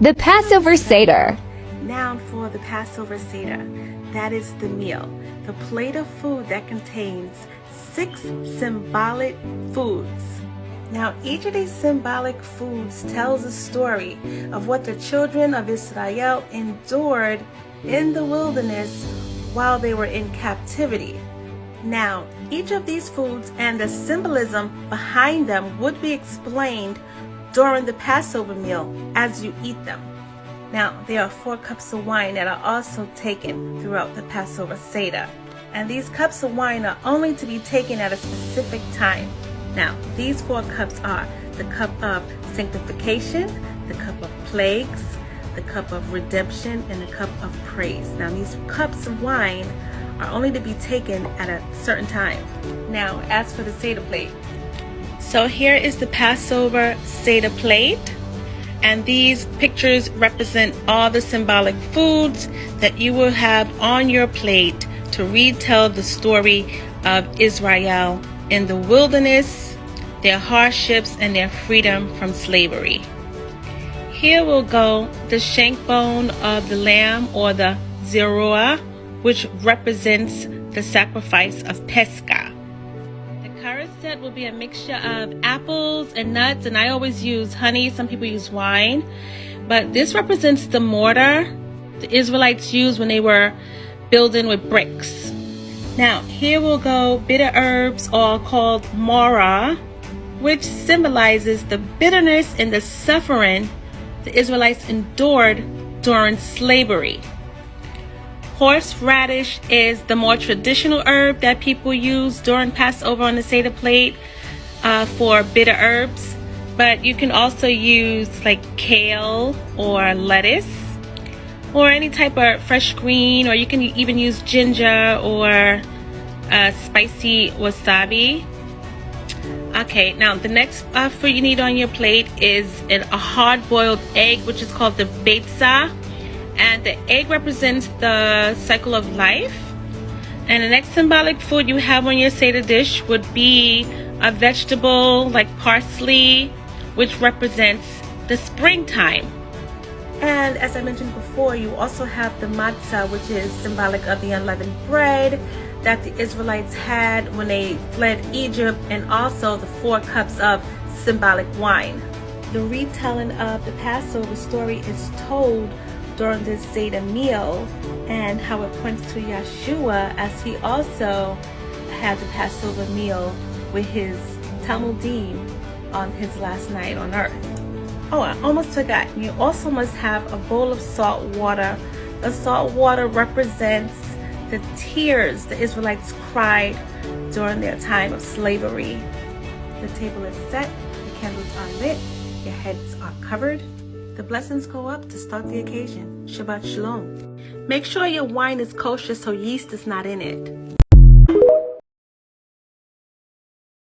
The Passover Seder. Noun for the Passover Seder. That is the meal, the plate of food that contains 6 symbolic foods. Now, each of these symbolic foods tells a story of what the children of Israel endured in the wilderness while they were in captivity. Now, each of these foods and the symbolism behind them would be explained during the Passover meal as you eat them. Now, there are 4 cups of wine that are also taken throughout the Passover Seder. And these cups of wine are only to be taken at a specific time. Now, these 4 cups are the cup of sanctification, the cup of plagues, the cup of redemption, and the cup of praise. Now, these cups of wine are only to be taken at a certain time. Now, as for the Seder plate. So here is the Passover Seder plate. And these pictures represent all the symbolic foods that you will have on your plate to retell the story of Israel in the wilderness, their hardships, and their freedom from slavery. Here will go the shank bone of the lamb, or the zerua, which represents the sacrifice of Pesach. The curry set will be a mixture of apples and nuts, and I always use honey. Some people use wine, but this represents the mortar the Israelites used when they were building with bricks. Now, here will go bitter herbs, all called mara, which symbolizes the bitterness and the suffering the Israelites endured during slavery. Horseradish is the more traditional herb that people use during Passover on the Seder plate for bitter herbs. But you can also use like kale or lettuce or any type of fresh green, or you can even use ginger or spicy wasabi. Okay, now the next food you need on your plate is a hard-boiled egg, which is called the beitza. And the egg represents the cycle of life. And the next symbolic food you have on your Seder dish would be a vegetable like parsley, which represents the springtime. And as I mentioned before, you also have the matzah, which is symbolic of the unleavened bread that the Israelites had when they fled Egypt, and also the 4 cups of symbolic wine. The retelling of the Passover story is told during this Seder meal, and how it points to Yeshua as he also had the Passover meal with his Talmudim on his last night on earth. Oh, I almost forgot. You also must have a bowl of salt water. The salt water represents the tears the Israelites cried during their time of slavery. The table is set, the candles are lit, your heads are covered. The blessings go up to start the occasion. Shabbat Shalom. Make sure your wine is kosher so yeast is not in it.